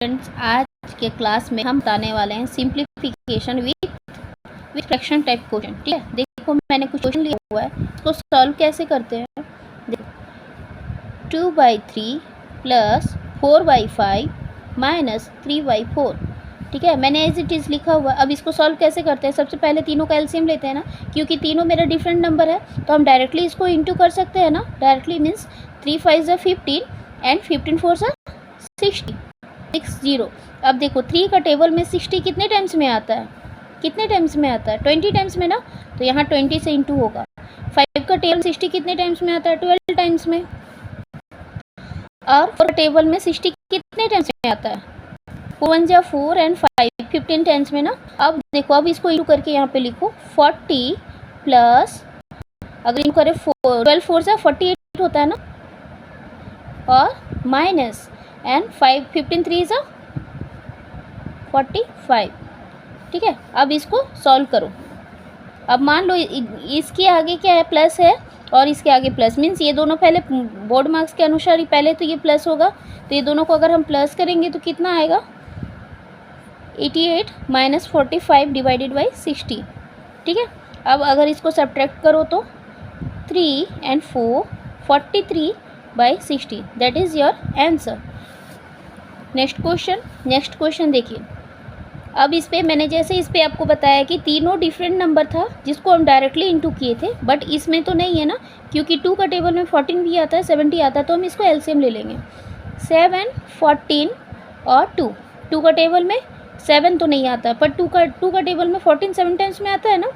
Students, आज के class में हम बताने वाले हैं simplification with fraction type question. ठीक है, देखो मैंने कुछ क्वेश्चन लिया हुआ है, तो सॉल्व कैसे करते हैं। देखो 2/3 प्लस 4/5 माइनस 3/4। ठीक है, मैंने एज इट इज़ लिखा हुआ। अब इसको सॉल्व कैसे करते हैं, सबसे पहले तीनों का एलसीएम लेते हैं ना, क्योंकि तीनों मेरा डिफरेंट नंबर है तो हम डायरेक्टली इसको इंटू कर सकते हैं ना। डायरेक्टली मीन्स 3 5 ज़ा 15 एंड 15 4 ज़ा 60। अब देखो 3 का टेबल में 60 कितने टाइम्स में आता है, कितने टाइम्स में आता है, 20 टाइम्स में ना, तो यहाँ 20 से इंटू होगा। 5 का टेबल 60 कितने टाइम्स में आता है, 12 टाइम्स में। और 4 टेबल में 60 कितने टाइम्स में आता है, 4 1 जा 4 एंड 5 15 टाइम्स में ना। अब देखो, अब इसको इंटू करके यहाँ पे लिखो 40 प्लस, अगर इंटू करें 12 4 जा 48 होता है ना, और माइनस एंड 5 15 3 जा 45। ठीक है, अब इसको सॉल्व करो। अब मान लो इसके आगे क्या है, प्लस है, और इसके आगे प्लस, मीन्स ये दोनों पहले बोर्ड मार्क्स के अनुसार ही पहले तो ये प्लस होगा, तो ये दोनों को अगर हम प्लस करेंगे तो कितना आएगा, 88 माइनस 45 डिवाइडेड बाई 60। ठीक है, अब अगर इसको सब्ट्रैक्ट करो तो 3 and 4 43/60, that is your answer. Next question देखिए। अब इस पे मैंने जैसे इस पे आपको बताया कि तीनों डिफरेंट नंबर था जिसको हम डायरेक्टली इंटू किए थे, बट इसमें तो नहीं है ना, क्योंकि 2 का टेबल में 14 भी आता है, 70 आता है, तो हम इसको एलसीएम ले लेंगे। 7 14 और 2 का टेबल में 7 तो नहीं आता, पर 2 का टेबल में 14 7 टाइम्स में आता है ना,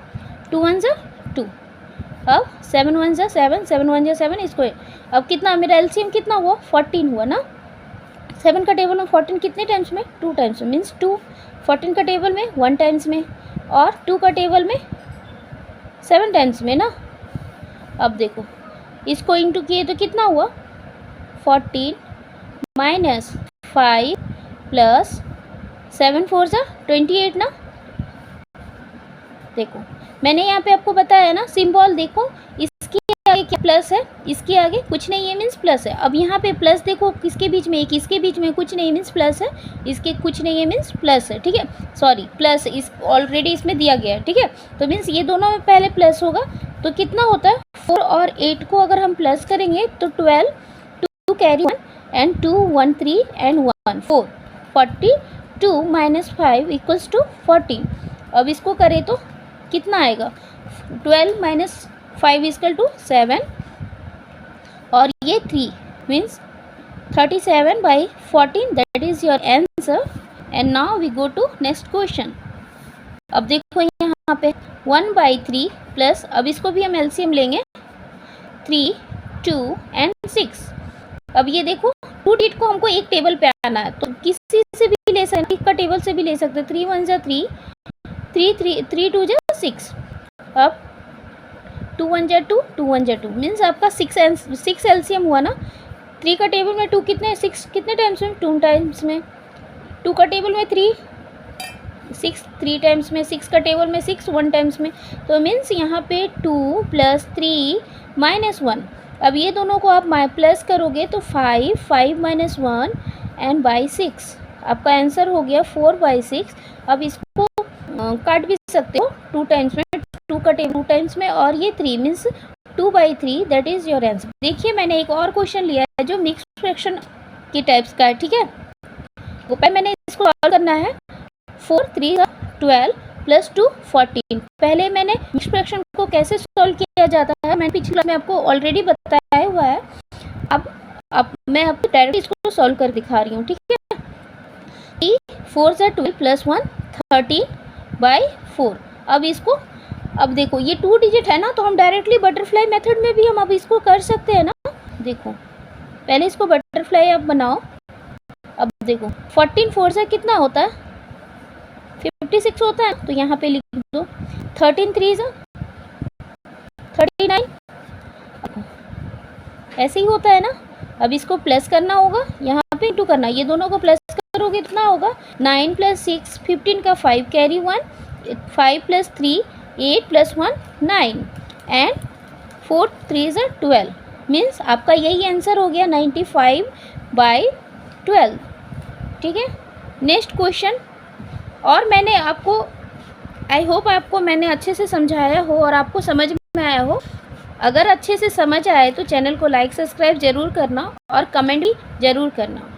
2 1 जा 2। अब 7 1 जा 7 7 1 जा 7, इसको अब कितना मेरा एलसीएम कितना हुआ, 14 हुआ ना। 7 का टेबल में 14 कितने टाइम्स में, 2 टाइम्स में, मीन्स 2। 14 का टेबल में 1 टाइम्स में, और 2 का टेबल में 7 टाइम्स में ना। अब देखो इसको इंटू किए तो कितना हुआ, 14 माइनस 5 प्लस 7 4 जा 28 ना। देखो मैंने यहाँ पे आपको बताया ना, सिंबल देखो, इसके आगे क्या प्लस है, इसके आगे कुछ नहीं है, मीन्स प्लस है। अब यहाँ पे प्लस देखो, किसके बीच में, एक इसके बीच में कुछ नहीं, मीन्स प्लस है, इसके कुछ नहीं है, मीन्स प्लस है। ठीक है, सॉरी प्लस इस ऑलरेडी इसमें दिया गया है। ठीक है, तो मीन्स ये दोनों में पहले प्लस होगा, तो कितना होता है 4 और 8 को अगर हम प्लस करेंगे तो 12, 2 carry 1 and 2 1 3 and 1 4, 42 minus 5 equals to 14। अब इसको करें तो कितना आएगा, 12 माइनस 5 इक्वल टू 7, और ये 3 means 37/14, that is your answer. And now we go to next question. अब देखो यहाँ पे 1/3 प्लस, अब इसको भी हम एलसीएम लेंगे, 3 2 एंड 6। अब ये देखो 2 डिजिट को हमको एक टेबल पे आना है, तो किसी से भी ले सकते हैं, एक का टेबल से भी ले सकते हैं। 3 1 जा 3 3 2 जा 6। अब 2 1 जा 2 2 1 जा 2, मीन्स आपका 6 एलसीएम हुआ ना। 3 का टेबल में 2 कितने, 6 कितने टाइम्स में, 2 टाइम्स में। 2 का टेबल में 3 6 3 टाइम्स में। 6 का टेबल में 6 1 टाइम्स में, तो मीन्स यहाँ पे 2 प्लस 3 माइनस 1। अब ये दोनों को आप प्लस करोगे तो 5 5 माइनस 1 एंड बाई 6, आपका आंसर हो गया 4/6। अब इसको काट भी सकते हो 2 टाइम्स में, 2 का टेबल 2 टाइम्स में, और ये 3 means 2/3, that is your answer. देखिए मैंने एक और क्वेश्चन लिया है जो मिक्स फ्रैक्शन की टाइप्स का है। ठीक है, वो पहले मैंने इसको सॉल्व करना है। 4 3 12 प्लस 2 14। पहले मैंने मिक्स फ्रैक्शन को कैसे सॉल्व किया जाता है मैंने पिछली क्लास में आपको ऑलरेडी बताया हुआ है। अब मैं आपको डायरेक्ट इसको सॉल्व कर दिखा रही हूँ। ठीक है, 4 जा 12 प्लस 1 13/4। अब इसको, अब देखो ये 2 डिजिट है ना, तो हम डायरेक्टली बटरफ्लाई मेथड में भी हम अब इसको कर सकते हैं ना। देखो पहले इसको बटरफ्लाई अब बनाओ। अब देखो 14 4 से कितना होता है, 56 होता है, तो यहाँ पे लिख दो 13 3 जा 39, ऐसे ही होता है ना। अब इसको प्लस करना होगा, यहाँ पे इंटू करना, ये दोनों को प्लस करोगे कितना होगा, 9 प्लस 6 15 का 5 कैरी 1, 5 प्लस 3 8 प्लस 1 9 एंड 4 3 जा 12, मीन्स आपका यही आंसर हो गया 95/12। ठीक है, नेक्स्ट क्वेश्चन। और मैंने आपको, आई होप आपको मैंने अच्छे से समझाया हो और आपको समझ में आया हो। अगर अच्छे से समझ आए तो चैनल को लाइक सब्सक्राइब ज़रूर करना और कमेंट भी ज़रूर करना।